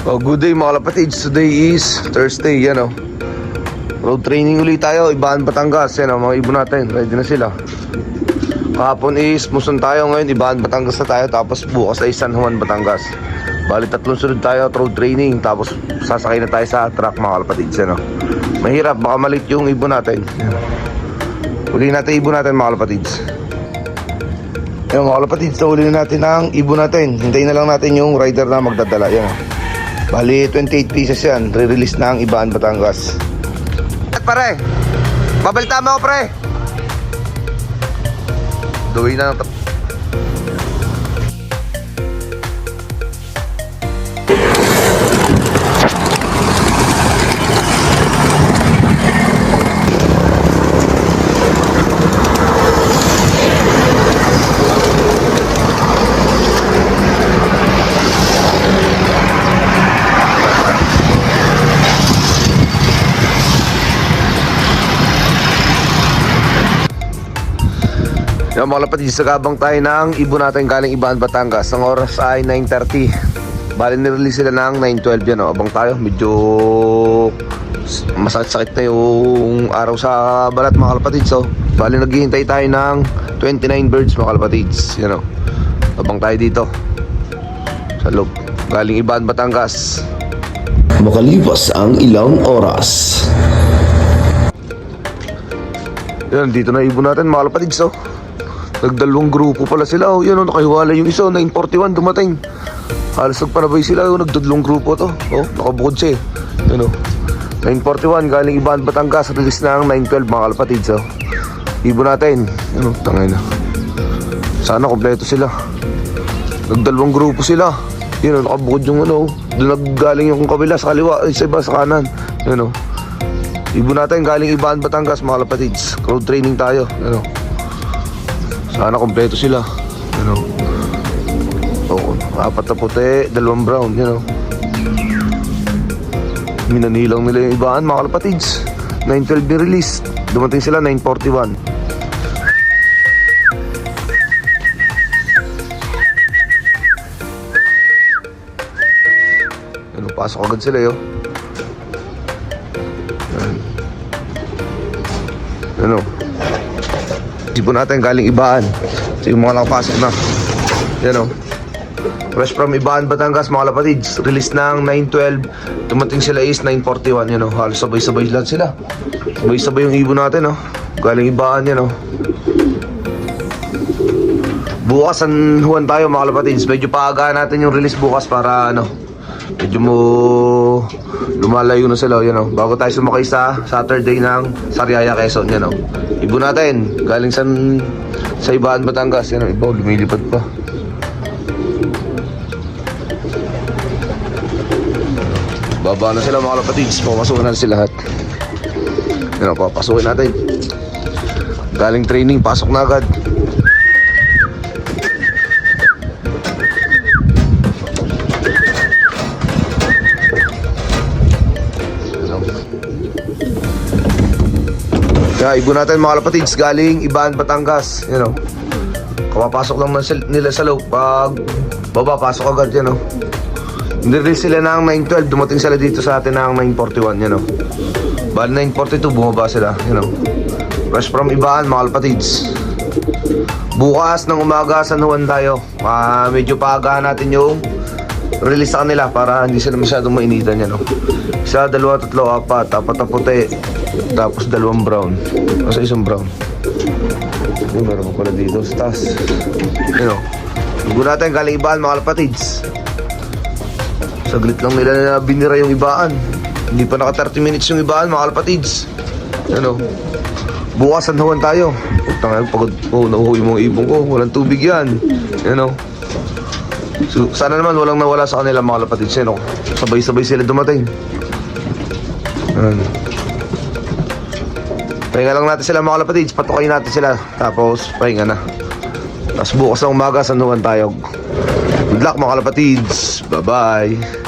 Oh, good day mga kalapatids. Today is Thursday, yan o. Road training ulit tayo, Ibaan, Batangas. Yan o, mga ibon natin, ready na sila. Kahapon is Muson tayo, ngayon Ibaan, Batangas na tayo. Tapos bukas ay San Juan, Batangas. Bali tatlong sunod tayo at road training. Tapos sasakay na tayo sa truck mga kalapatids, yan o. Mahirap, baka malit yung ibon natin. Uli natin ibon natin mga kalapatids. Yan mga kalapatids, uli na natin ang ibon natin. Hintayin na lang natin yung rider na magdadala, yan o. Bali, 28 pieces yan. Re-release na ang Ibaan, Batangas. At pare, babalita mo ako pre. Duwi na ng yan mga kalapatids, sagabang tayo ng ibon natin galing Ibaan, Batangas. Ang oras ay 9:30. Bali nirelease sila ng 9:12 yan o. Abang tayo, medyo masakit-sakit na yung araw sa balat mga kalapatids o. Bali naghihintay tayo ng 29 birds mga kalapatids. Yan o. Abang tayo dito sa loob. Galing Ibaan, Batangas. Makalipas ang ilang oras. Yan, dito na ibon natin mga kalapatids o. Nagdalawang grupo pala sila. Oh, yun, oh, nakahiwala yung isa. 9:41 dumating. Halos nagpanabay sila. Oh, nagdalawang grupo to. Oh, nakabukod siya. Yun, oh. 9:41 galing Ibaan, Batangas. Release na ang 9:12 mga kalapatids. Oh. Ibon natin. Yun, oh, tangay na. Sana kompleto sila. Nagdalawang grupo sila. Yun, oh, nakabukod yung ano. Doon naggaling yung kabila sa kaliwa. Isa iba sa kanan. Yun, oh. Ibon natin galing Ibaan, Batangas mga kalapatids. Crowd training tayo. Yun, oh. Sana kompleto sila. Ano? Oo, apat na puti, dalawang brown, you know. Minanilang nila yung Ibaan mga kalapatids. 9:12 yung release. Dumating sila 9:41. Ano, pasok agad sila yo. Ano? Sipon natin galing Ibaan. So yung mga nakapasok na. Yan o. Fresh from Ibaan, Batangas mga kalapatids. Release ng 9:12. Dumating sila is 9:41. Yan o. Halos sabay-sabay lang sila. Sabay-sabay yung ibon natin o. Galing Ibaan yan o. Bukas San Juan tayo mga kalapatids. Medyo paagaan natin yung release bukas para ano, medyo mo lumalayo na sila. Yan o. Bago tayo sumakay sa Saturday ng Sariaya, Quezon. Yan o. Ibon natin galing sa Ibaan, Batangas. Yan o. Iba lumilipad pa. Baba na sila mga kalapatids. Papasukin natin sila lahat. Yan o. Papasukin natin. Galing training, pasok na agad. Kaya ibon natin mga kalapatids galing Ibaan, Batangas. You know, kapapasok lang nila sa loob. Pag baba, pasok agad. You know, nirelease sila ng 9:12. Dumating sila dito sa atin ng 9:41. You know, bali 9:42 bumaba sila. You know, fresh from Ibaan mga kalapatids. Bukas ng umaga San Juan tayo. Medyo paagahan natin yung release sa kanila para hindi sila masyadong mainitan. You know, isa, dalawa, tatlo, apat na puti. Tapos dalawang brown. Kasi isang brown. Ay, meron pa pala dito sa taas. Yun o. Lugo natin galing Ibaan mga kalapatids. Saglit lang nila na binira yung Ibaan. Hindi pa naka 30 minutes yung Ibaan mga kalapatids. Yun o. Bukas San Juan tayo. Pagtangay pagod ko. Nahuhui mo yung ibong ko. Walang tubig yan. Yun o. So, sana naman walang nawala sa kanila mga kalapatids. Yun o. Sabay-sabay sila dumating. Yun. Pahinga lang natin sila mga kalapatids. Patukayin natin sila. Tapos pahinga na. Tapos bukas ng umaga San Juan tayo. Good luck mga kalapatids. Bye bye.